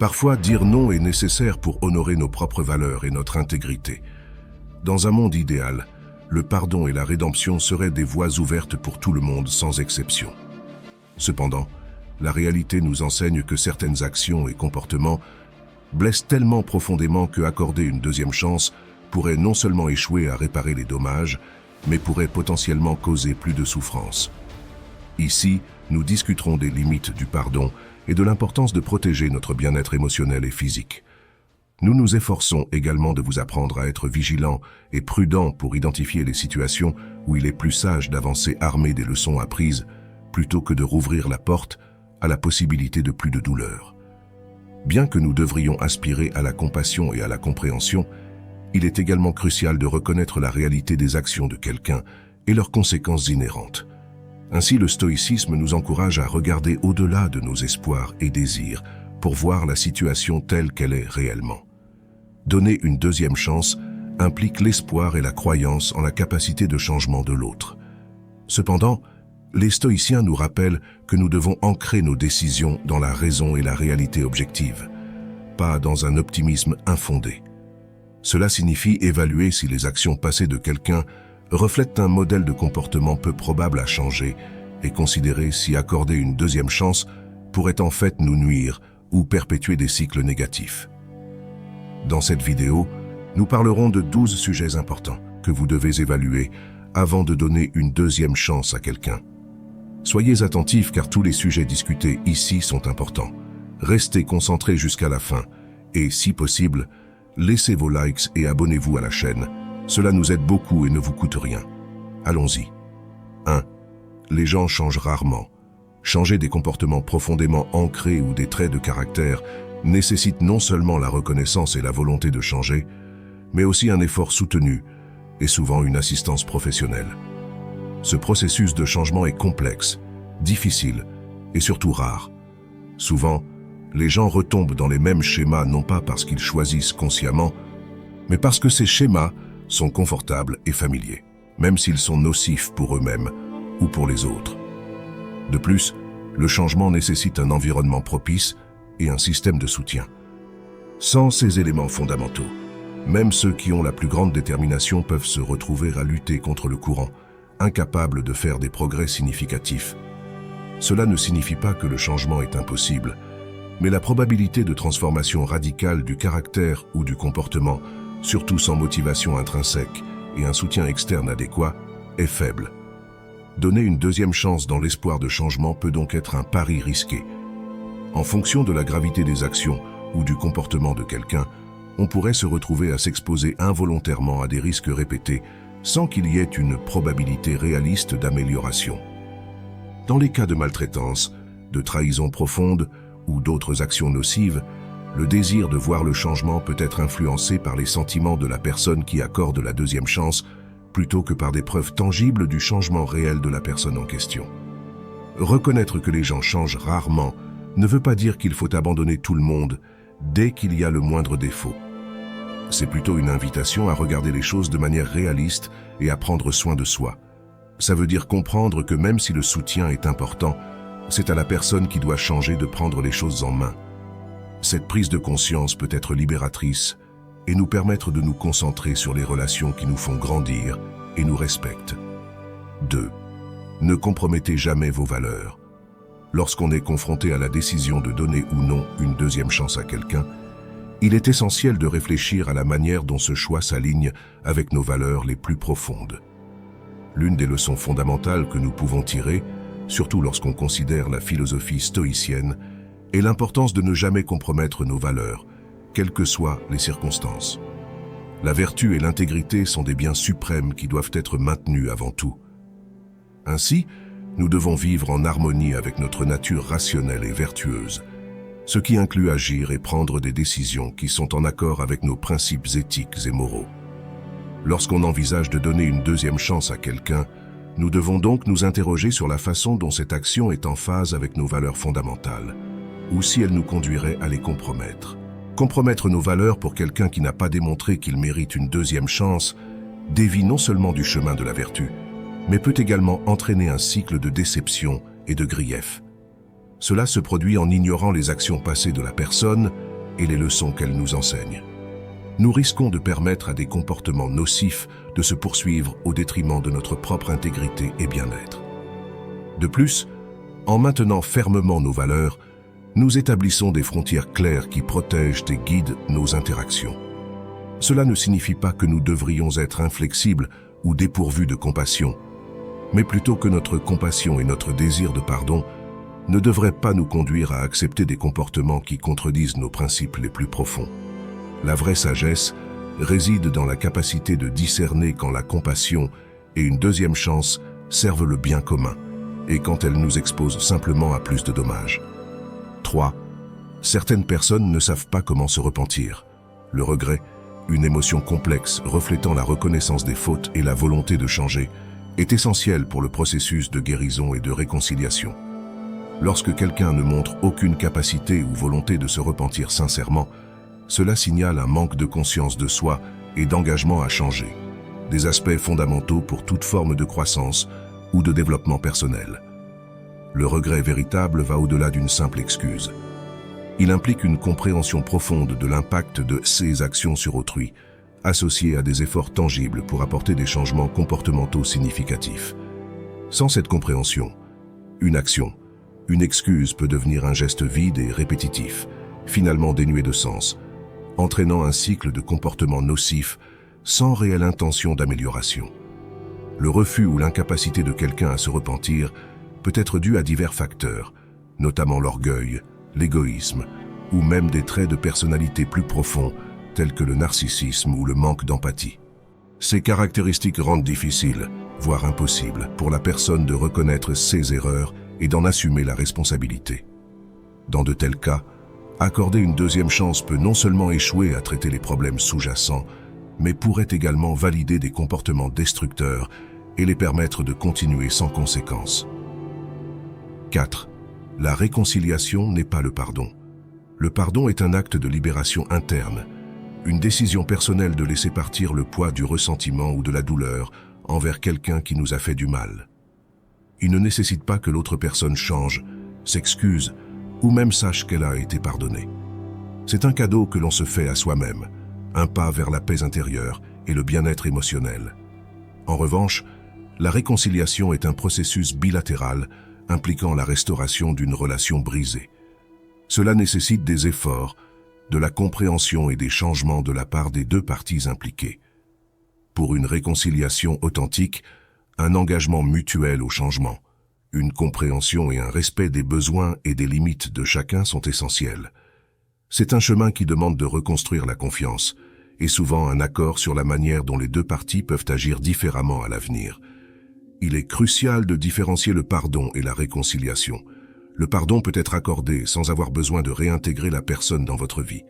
Parfois, dire non est nécessaire pour honorer nos propres valeurs et notre intégrité. Dans un monde idéal, le pardon et la rédemption seraient des voies ouvertes pour tout le monde sans exception. Cependant, la réalité nous enseigne que certaines actions et comportements blessent tellement profondément que accorder une deuxième chance pourrait non seulement échouer à réparer les dommages, mais pourrait potentiellement causer plus de souffrance. Ici, nous discuterons des limites du pardon et de l'importance de protéger notre bien-être émotionnel et physique. Nous nous efforçons également de vous apprendre à être vigilants et prudents pour identifier les situations où il est plus sage d'avancer armé des leçons apprises plutôt que de rouvrir la porte à la possibilité de plus de douleur. Bien que nous devrions aspirer à la compassion et à la compréhension, il est également crucial de reconnaître la réalité des actions de quelqu'un et leurs conséquences inhérentes. Ainsi, le stoïcisme nous encourage à regarder au-delà de nos espoirs et désirs pour voir la situation telle qu'elle est réellement. Donner une deuxième chance implique l'espoir et la croyance en la capacité de changement de l'autre. Cependant, les stoïciens nous rappellent que nous devons ancrer nos décisions dans la raison et la réalité objective, pas dans un optimisme infondé. Cela signifie évaluer si les actions passées de quelqu'un reflètent un modèle de comportement peu probable à changer et considérer si accorder une deuxième chance pourrait en fait nous nuire ou perpétuer des cycles négatifs. Dans cette vidéo, nous parlerons de 12 sujets importants que vous devez évaluer avant de donner une deuxième chance à quelqu'un. Soyez attentifs car tous les sujets discutés ici sont importants. Restez concentrés jusqu'à la fin et, si possible, laissez vos likes et abonnez-vous à la chaîne. Cela nous aide beaucoup et ne vous coûte rien. Allons-y. 1. Les gens changent rarement. Changer des comportements profondément ancrés ou des traits de caractère nécessite non seulement la reconnaissance et la volonté de changer, mais aussi un effort soutenu et souvent une assistance professionnelle. Ce processus de changement est complexe, difficile et surtout rare. Souvent, les gens retombent dans les mêmes schémas non pas parce qu'ils choisissent consciemment, mais parce que ces schémas sont confortables et familiers, même s'ils sont nocifs pour eux-mêmes ou pour les autres. De plus, le changement nécessite un environnement propice et un système de soutien. Sans ces éléments fondamentaux, même ceux qui ont la plus grande détermination peuvent se retrouver à lutter contre le courant, incapables de faire des progrès significatifs. Cela ne signifie pas que le changement est impossible, mais la probabilité de transformation radicale du caractère ou du comportement, surtout sans motivation intrinsèque et un soutien externe adéquat, est faible. Donner une deuxième chance dans l'espoir de changement peut donc être un pari risqué. En fonction de la gravité des actions ou du comportement de quelqu'un, on pourrait se retrouver à s'exposer involontairement à des risques répétés sans qu'il y ait une probabilité réaliste d'amélioration. Dans les cas de maltraitance, de trahison profonde ou d'autres actions nocives, le désir de voir le changement peut être influencé par les sentiments de la personne qui accorde la deuxième chance plutôt que par des preuves tangibles du changement réel de la personne en question. Reconnaître que les gens changent rarement ne veut pas dire qu'il faut abandonner tout le monde dès qu'il y a le moindre défaut. C'est plutôt une invitation à regarder les choses de manière réaliste et à prendre soin de soi. Ça veut dire comprendre que même si le soutien est important, c'est à la personne qui doit changer de prendre les choses en main. Cette prise de conscience peut être libératrice et nous permettre de nous concentrer sur les relations qui nous font grandir et nous respectent. 2. Ne compromettez jamais vos valeurs. Lorsqu'on est confronté à la décision de donner ou non une deuxième chance à quelqu'un, il est essentiel de réfléchir à la manière dont ce choix s'aligne avec nos valeurs les plus profondes. L'une des leçons fondamentales que nous pouvons tirer, surtout lorsqu'on considère la philosophie stoïcienne, est l'importance de ne jamais compromettre nos valeurs, quelles que soient les circonstances. La vertu et l'intégrité sont des biens suprêmes qui doivent être maintenus avant tout. Ainsi, nous devons vivre en harmonie avec notre nature rationnelle et vertueuse, ce qui inclut agir et prendre des décisions qui sont en accord avec nos principes éthiques et moraux. Lorsqu'on envisage de donner une deuxième chance à quelqu'un, nous devons donc nous interroger sur la façon dont cette action est en phase avec nos valeurs fondamentales, ou si elle nous conduirait à les compromettre. Compromettre nos valeurs pour quelqu'un qui n'a pas démontré qu'il mérite une deuxième chance dévie non seulement du chemin de la vertu, mais peut également entraîner un cycle de déception et de grief. Cela se produit en ignorant les actions passées de la personne et les leçons qu'elles nous enseignent. Nous risquons de permettre à des comportements nocifs de se poursuivre au détriment de notre propre intégrité et bien-être. De plus, en maintenant fermement nos valeurs, nous établissons des frontières claires qui protègent et guident nos interactions. Cela ne signifie pas que nous devrions être inflexibles ou dépourvus de compassion, mais plutôt que notre compassion et notre désir de pardon ne devraient pas nous conduire à accepter des comportements qui contredisent nos principes les plus profonds. La vraie sagesse réside dans la capacité de discerner quand la compassion et une deuxième chance servent le bien commun, et quand elles nous exposent simplement à plus de dommages. 3. Certaines personnes ne savent pas comment se repentir. Le regret, une émotion complexe reflétant la reconnaissance des fautes et la volonté de changer, est essentiel pour le processus de guérison et de réconciliation. Lorsque quelqu'un ne montre aucune capacité ou volonté de se repentir sincèrement, cela signale un manque de conscience de soi et d'engagement à changer, des aspects fondamentaux pour toute forme de croissance ou de développement personnel. Le regret véritable va au-delà d'une simple excuse. Il implique une compréhension profonde de l'impact de ses actions sur autrui, associée à des efforts tangibles pour apporter des changements comportementaux significatifs. Sans cette compréhension, une action, une excuse peut devenir un geste vide et répétitif, finalement dénué de sens, entraînant un cycle de comportements nocifs sans réelle intention d'amélioration. Le refus ou l'incapacité de quelqu'un à se repentir peut être dû à divers facteurs, notamment l'orgueil, l'égoïsme, ou même des traits de personnalité plus profonds, tels que le narcissisme ou le manque d'empathie. Ces caractéristiques rendent difficile, voire impossible, pour la personne de reconnaître ses erreurs et d'en assumer la responsabilité. Dans de tels cas, accorder une deuxième chance peut non seulement échouer à traiter les problèmes sous-jacents, mais pourrait également valider des comportements destructeurs et les permettre de continuer sans conséquence. 4. La réconciliation n'est pas le pardon. Le pardon est un acte de libération interne, une décision personnelle de laisser partir le poids du ressentiment ou de la douleur envers quelqu'un qui nous a fait du mal. Il ne nécessite pas que l'autre personne change, s'excuse ou même sache qu'elle a été pardonnée. C'est un cadeau que l'on se fait à soi-même, un pas vers la paix intérieure et le bien-être émotionnel. En revanche, la réconciliation est un processus bilatéral impliquant la restauration d'une relation brisée. Cela nécessite des efforts, de la compréhension et des changements de la part des deux parties impliquées. Pour une réconciliation authentique, un engagement mutuel au changement, une compréhension et un respect des besoins et des limites de chacun sont essentiels. C'est un chemin qui demande de reconstruire la confiance, et souvent un accord sur la manière dont les deux parties peuvent agir différemment à l'avenir. Il est crucial de différencier le pardon et la réconciliation. Le pardon peut être accordé sans avoir besoin de réintégrer la personne dans votre vie.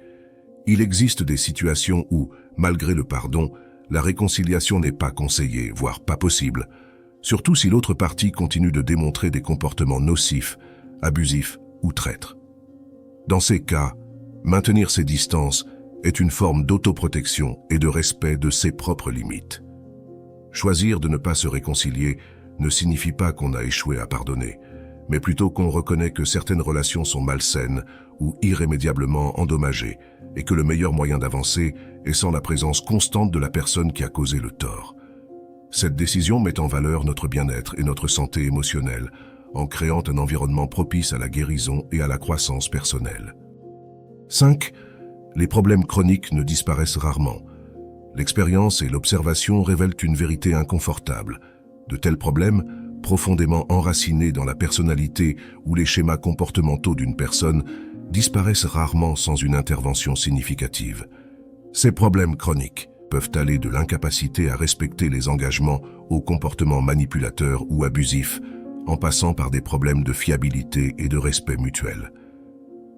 Il existe des situations où, malgré le pardon, la réconciliation n'est pas conseillée, voire pas possible, surtout si l'autre partie continue de démontrer des comportements nocifs, abusifs ou traîtres. Dans ces cas, maintenir ses distances est une forme d'autoprotection et de respect de ses propres limites. Choisir de ne pas se réconcilier ne signifie pas qu'on a échoué à pardonner, mais plutôt qu'on reconnaît que certaines relations sont malsaines ou irrémédiablement endommagées et que le meilleur moyen d'avancer est sans la présence constante de la personne qui a causé le tort. Cette décision met en valeur notre bien-être et notre santé émotionnelle en créant un environnement propice à la guérison et à la croissance personnelle. 5. Les problèmes chroniques ne disparaissent rarement. L'expérience et l'observation révèlent une vérité inconfortable. De tels problèmes, profondément enracinés dans la personnalité ou les schémas comportementaux d'une personne, disparaissent rarement sans une intervention significative. Ces problèmes chroniques peuvent aller de l'incapacité à respecter les engagements aux comportements manipulateurs ou abusifs, en passant par des problèmes de fiabilité et de respect mutuel.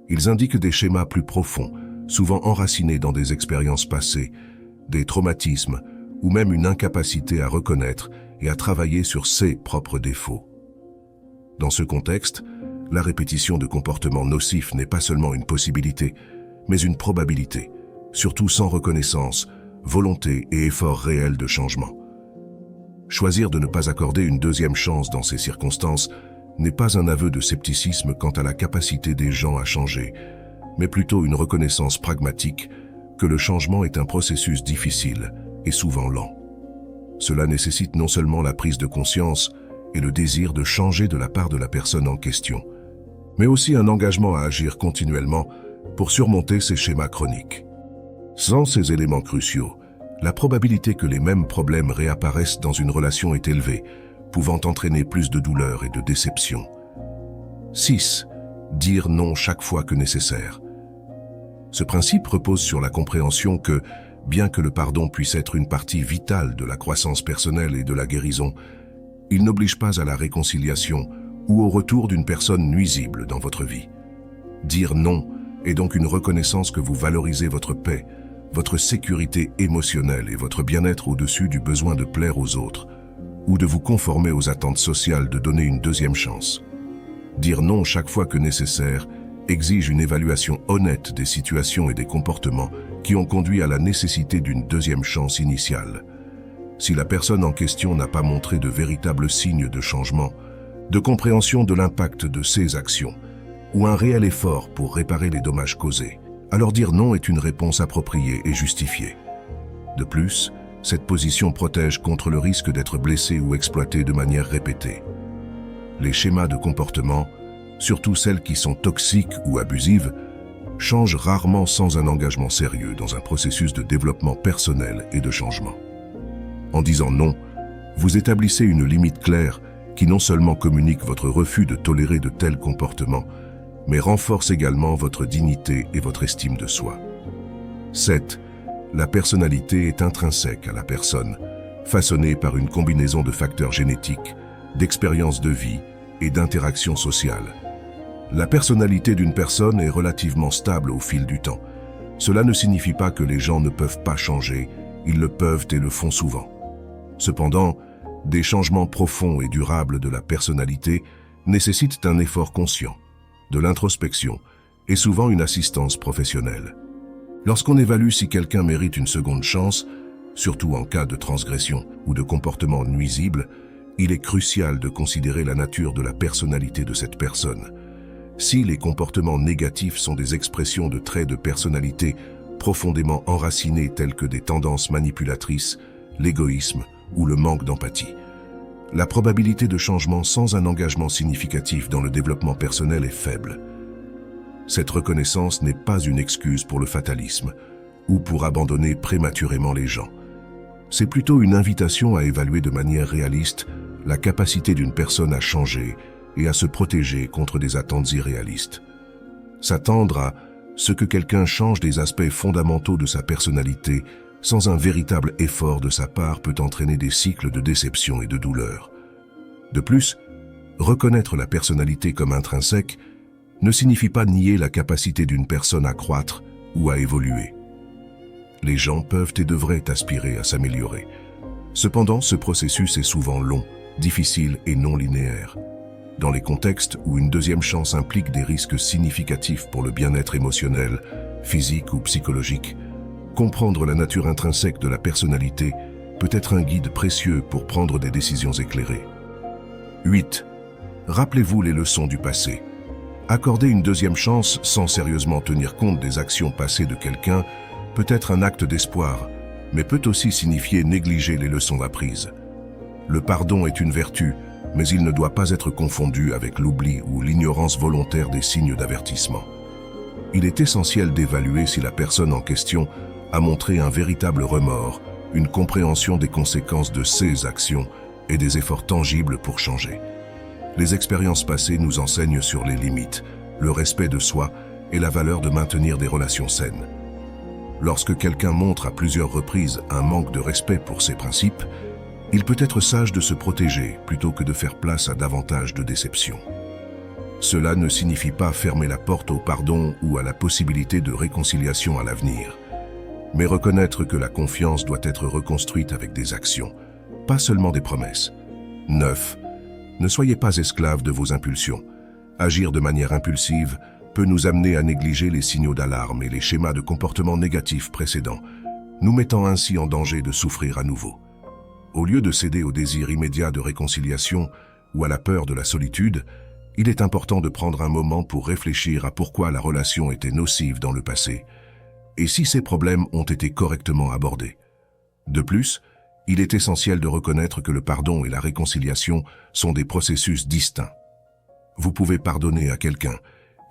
Ils indiquent des schémas plus profonds, souvent enracinés dans des expériences passées, des traumatismes ou même une incapacité à reconnaître et à travailler sur ses propres défauts. Dans ce contexte, la répétition de comportements nocifs n'est pas seulement une possibilité, mais une probabilité, surtout sans reconnaissance, volonté et effort réel de changement. Choisir de ne pas accorder une deuxième chance dans ces circonstances n'est pas un aveu de scepticisme quant à la capacité des gens à changer, mais plutôt une reconnaissance pragmatique que le changement est un processus difficile et souvent lent. Cela nécessite non seulement la prise de conscience et le désir de changer de la part de la personne en question, mais aussi un engagement à agir continuellement pour surmonter ces schémas chroniques. Sans ces éléments cruciaux, la probabilité que les mêmes problèmes réapparaissent dans une relation est élevée, pouvant entraîner plus de douleur et de déception. 6. Dire non chaque fois que nécessaire. Ce principe repose sur la compréhension que, bien que le pardon puisse être une partie vitale de la croissance personnelle et de la guérison, il n'oblige pas à la réconciliation ou au retour d'une personne nuisible dans votre vie. Dire non est donc une reconnaissance que vous valorisez votre paix, votre sécurité émotionnelle et votre bien-être au-dessus du besoin de plaire aux autres, ou de vous conformer aux attentes sociales de donner une deuxième chance. Dire non chaque fois que nécessaire exige une évaluation honnête des situations et des comportements qui ont conduit à la nécessité d'une deuxième chance initiale. Si la personne en question n'a pas montré de véritables signes de changement, de compréhension de l'impact de ses actions, ou un réel effort pour réparer les dommages causés, alors dire non est une réponse appropriée et justifiée. De plus, cette position protège contre le risque d'être blessé ou exploité de manière répétée. Les schémas de comportement, surtout celles qui sont toxiques ou abusives, changent rarement sans un engagement sérieux dans un processus de développement personnel et de changement. En disant non, vous établissez une limite claire qui non seulement communique votre refus de tolérer de tels comportements, mais renforce également votre dignité et votre estime de soi. 7. La personnalité est intrinsèque à la personne, façonnée par une combinaison de facteurs génétiques, d'expériences de vie et d'interactions sociales. La personnalité d'une personne est relativement stable au fil du temps. Cela ne signifie pas que les gens ne peuvent pas changer, ils le peuvent et le font souvent. Cependant, des changements profonds et durables de la personnalité nécessitent un effort conscient, de l'introspection et souvent une assistance professionnelle. Lorsqu'on évalue si quelqu'un mérite une seconde chance, surtout en cas de transgression ou de comportement nuisible, il est crucial de considérer la nature de la personnalité de cette personne. Si les comportements négatifs sont des expressions de traits de personnalité profondément enracinés tels que des tendances manipulatrices, l'égoïsme ou le manque d'empathie, la probabilité de changement sans un engagement significatif dans le développement personnel est faible. Cette reconnaissance n'est pas une excuse pour le fatalisme ou pour abandonner prématurément les gens. C'est plutôt une invitation à évaluer de manière réaliste la capacité d'une personne à changer et à se protéger contre des attentes irréalistes. S'attendre à ce que quelqu'un change des aspects fondamentaux de sa personnalité sans un véritable effort de sa part peut entraîner des cycles de déception et de douleur. De plus, reconnaître la personnalité comme intrinsèque ne signifie pas nier la capacité d'une personne à croître ou à évoluer. Les gens peuvent et devraient aspirer à s'améliorer. Cependant, ce processus est souvent long, difficile et non linéaire. Dans les contextes où une deuxième chance implique des risques significatifs pour le bien-être émotionnel, physique ou psychologique, comprendre la nature intrinsèque de la personnalité peut être un guide précieux pour prendre des décisions éclairées. 8. Rappelez-vous les leçons du passé. Accorder une deuxième chance sans sérieusement tenir compte des actions passées de quelqu'un peut être un acte d'espoir, mais peut aussi signifier négliger les leçons apprises. Le pardon est une vertu, mais il ne doit pas être confondu avec l'oubli ou l'ignorance volontaire des signes d'avertissement. Il est essentiel d'évaluer si la personne en question a montré un véritable remords, une compréhension des conséquences de ses actions et des efforts tangibles pour changer. Les expériences passées nous enseignent sur les limites, le respect de soi et la valeur de maintenir des relations saines. Lorsque quelqu'un montre à plusieurs reprises un manque de respect pour ses principes, il peut être sage de se protéger plutôt que de faire place à davantage de déception. Cela ne signifie pas fermer la porte au pardon ou à la possibilité de réconciliation à l'avenir, mais reconnaître que la confiance doit être reconstruite avec des actions, pas seulement des promesses. 9. Ne soyez pas esclaves de vos impulsions. Agir de manière impulsive peut nous amener à négliger les signaux d'alarme et les schémas de comportement négatifs précédents, nous mettant ainsi en danger de souffrir à nouveau. Au lieu de céder au désir immédiat de réconciliation ou à la peur de la solitude, il est important de prendre un moment pour réfléchir à pourquoi la relation était nocive dans le passé et si ces problèmes ont été correctement abordés. De plus, il est essentiel de reconnaître que le pardon et la réconciliation sont des processus distincts. Vous pouvez pardonner à quelqu'un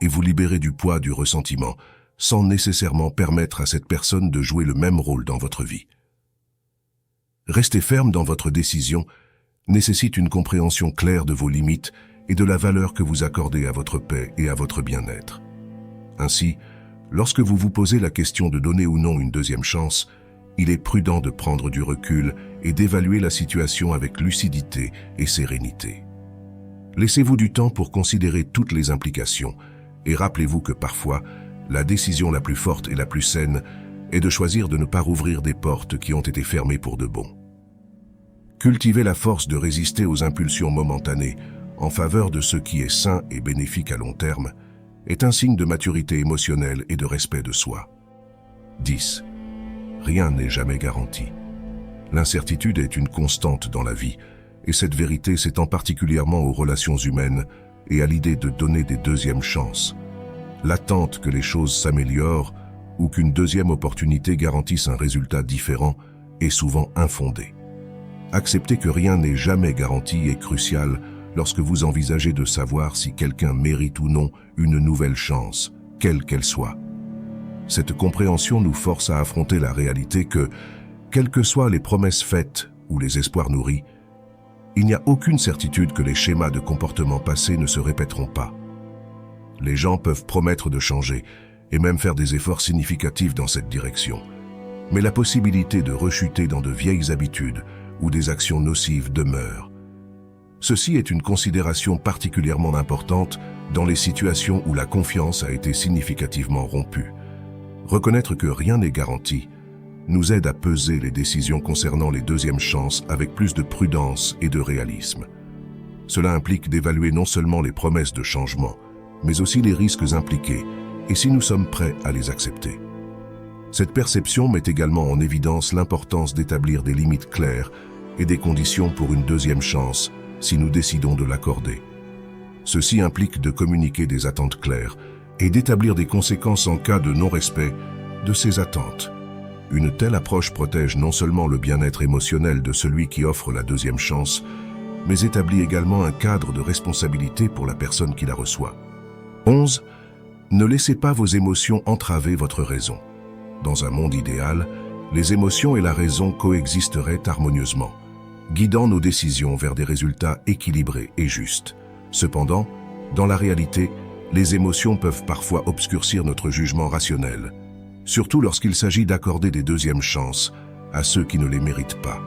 et vous libérer du poids du ressentiment sans nécessairement permettre à cette personne de jouer le même rôle dans votre vie. Rester ferme dans votre décision nécessite une compréhension claire de vos limites et de la valeur que vous accordez à votre paix et à votre bien-être. Ainsi, lorsque vous vous posez la question de donner ou non une deuxième chance, il est prudent de prendre du recul et d'évaluer la situation avec lucidité et sérénité. Laissez-vous du temps pour considérer toutes les implications et rappelez-vous que parfois, la décision la plus forte et la plus saine est de choisir de ne pas rouvrir des portes qui ont été fermées pour de bon. Cultivez la force de résister aux impulsions momentanées en faveur de ce qui est sain et bénéfique à long terme est un signe de maturité émotionnelle et de respect de soi. 10. Rien n'est jamais garanti. L'incertitude est une constante dans la vie, et cette vérité s'étend particulièrement aux relations humaines et à l'idée de donner des deuxièmes chances. L'attente que les choses s'améliorent ou qu'une deuxième opportunité garantisse un résultat différent est souvent infondée. Accepter que rien n'est jamais garanti est crucial lorsque vous envisagez de savoir si quelqu'un mérite ou non une nouvelle chance, quelle qu'elle soit. Cette compréhension nous force à affronter la réalité que, quelles que soient les promesses faites ou les espoirs nourris, il n'y a aucune certitude que les schémas de comportement passés ne se répéteront pas. Les gens peuvent promettre de changer et même faire des efforts significatifs dans cette direction. Mais la possibilité de rechuter dans de vieilles habitudes ou des actions nocives demeure. Ceci est une considération particulièrement importante dans les situations où la confiance a été significativement rompue. Reconnaître que rien n'est garanti nous aide à peser les décisions concernant les deuxièmes chances avec plus de prudence et de réalisme. Cela implique d'évaluer non seulement les promesses de changement, mais aussi les risques impliqués et si nous sommes prêts à les accepter. Cette perception met également en évidence l'importance d'établir des limites claires et des conditions pour une deuxième chance si nous décidons de l'accorder. Ceci implique de communiquer des attentes claires et d'établir des conséquences en cas de non-respect de ces attentes. Une telle approche protège non seulement le bien-être émotionnel de celui qui offre la deuxième chance, mais établit également un cadre de responsabilité pour la personne qui la reçoit. 11. Ne laissez pas vos émotions entraver votre raison. Dans un monde idéal, les émotions et la raison coexisteraient harmonieusement, guidant nos décisions vers des résultats équilibrés et justes. Cependant, dans la réalité, les émotions peuvent parfois obscurcir notre jugement rationnel, surtout lorsqu'il s'agit d'accorder des deuxièmes chances à ceux qui ne les méritent pas.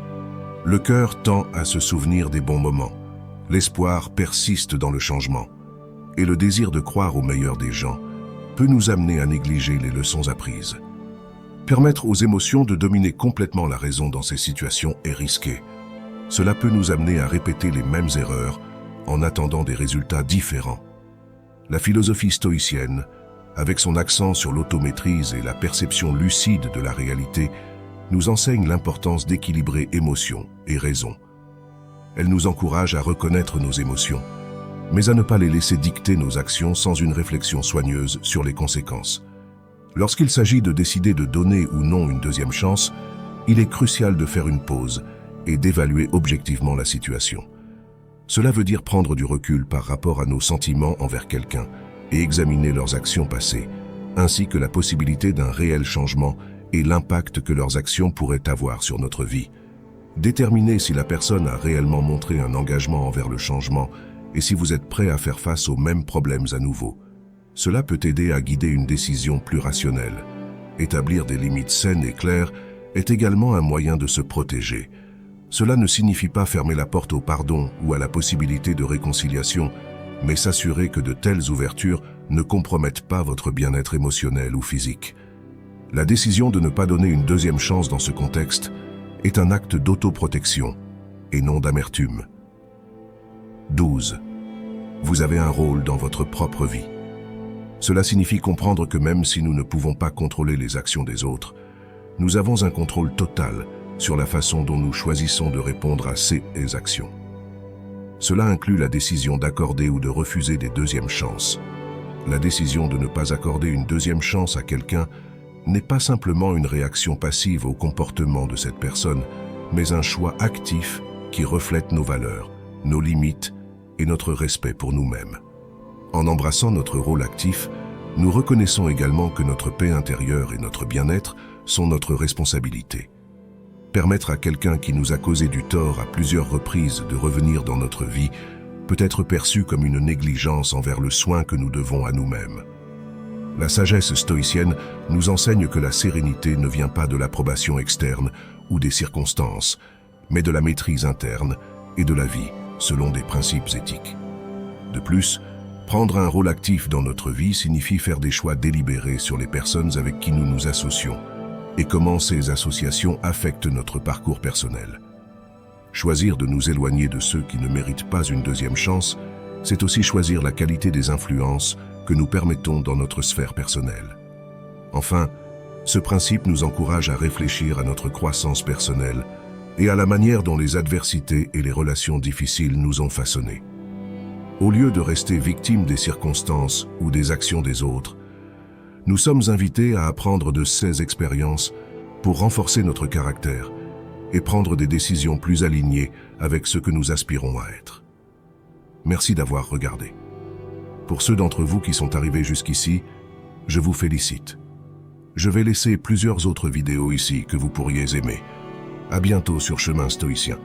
Le cœur tend à se souvenir des bons moments, l'espoir persiste dans le changement, et le désir de croire au meilleur des gens peut nous amener à négliger les leçons apprises. Permettre aux émotions de dominer complètement la raison dans ces situations est risqué. Cela peut nous amener à répéter les mêmes erreurs en attendant des résultats différents. La philosophie stoïcienne, avec son accent sur l'automaîtrise et la perception lucide de la réalité, nous enseigne l'importance d'équilibrer émotion et raison. Elle nous encourage à reconnaître nos émotions, mais à ne pas les laisser dicter nos actions sans une réflexion soigneuse sur les conséquences. Lorsqu'il s'agit de décider de donner ou non une deuxième chance, il est crucial de faire une pause et d'évaluer objectivement la situation. Cela veut dire prendre du recul par rapport à nos sentiments envers quelqu'un et examiner leurs actions passées, ainsi que la possibilité d'un réel changement et l'impact que leurs actions pourraient avoir sur notre vie. Déterminer si la personne a réellement montré un engagement envers le changement et si vous êtes prêt à faire face aux mêmes problèmes à nouveau. Cela peut aider à guider une décision plus rationnelle. Établir des limites saines et claires est également un moyen de se protéger. Cela ne signifie pas fermer la porte au pardon ou à la possibilité de réconciliation, mais s'assurer que de telles ouvertures ne compromettent pas votre bien-être émotionnel ou physique. La décision de ne pas donner une deuxième chance dans ce contexte est un acte d'autoprotection et non d'amertume. 12. Vous avez un rôle dans votre propre vie. Cela signifie comprendre que même si nous ne pouvons pas contrôler les actions des autres, nous avons un contrôle total sur la façon dont nous choisissons de répondre à ces actions. Cela inclut la décision d'accorder ou de refuser des deuxièmes chances. La décision de ne pas accorder une deuxième chance à quelqu'un n'est pas simplement une réaction passive au comportement de cette personne, mais un choix actif qui reflète nos valeurs, nos limites et notre respect pour nous-mêmes. En embrassant notre rôle actif, nous reconnaissons également que notre paix intérieure et notre bien-être sont notre responsabilité. Permettre à quelqu'un qui nous a causé du tort à plusieurs reprises de revenir dans notre vie peut être perçu comme une négligence envers le soin que nous devons à nous-mêmes. La sagesse stoïcienne nous enseigne que la sérénité ne vient pas de l'approbation externe ou des circonstances, mais de la maîtrise interne et de la vie selon des principes éthiques. De plus, prendre un rôle actif dans notre vie signifie faire des choix délibérés sur les personnes avec qui nous nous associons et comment ces associations affectent notre parcours personnel. Choisir de nous éloigner de ceux qui ne méritent pas une deuxième chance, c'est aussi choisir la qualité des influences que nous permettons dans notre sphère personnelle. Enfin, ce principe nous encourage à réfléchir à notre croissance personnelle et à la manière dont les adversités et les relations difficiles nous ont façonnés. Au lieu de rester victimes des circonstances ou des actions des autres, nous sommes invités à apprendre de ces expériences pour renforcer notre caractère et prendre des décisions plus alignées avec ce que nous aspirons à être. Merci d'avoir regardé. Pour ceux d'entre vous qui sont arrivés jusqu'ici, je vous félicite. Je vais laisser plusieurs autres vidéos ici que vous pourriez aimer. À bientôt sur Chemin Stoïcien.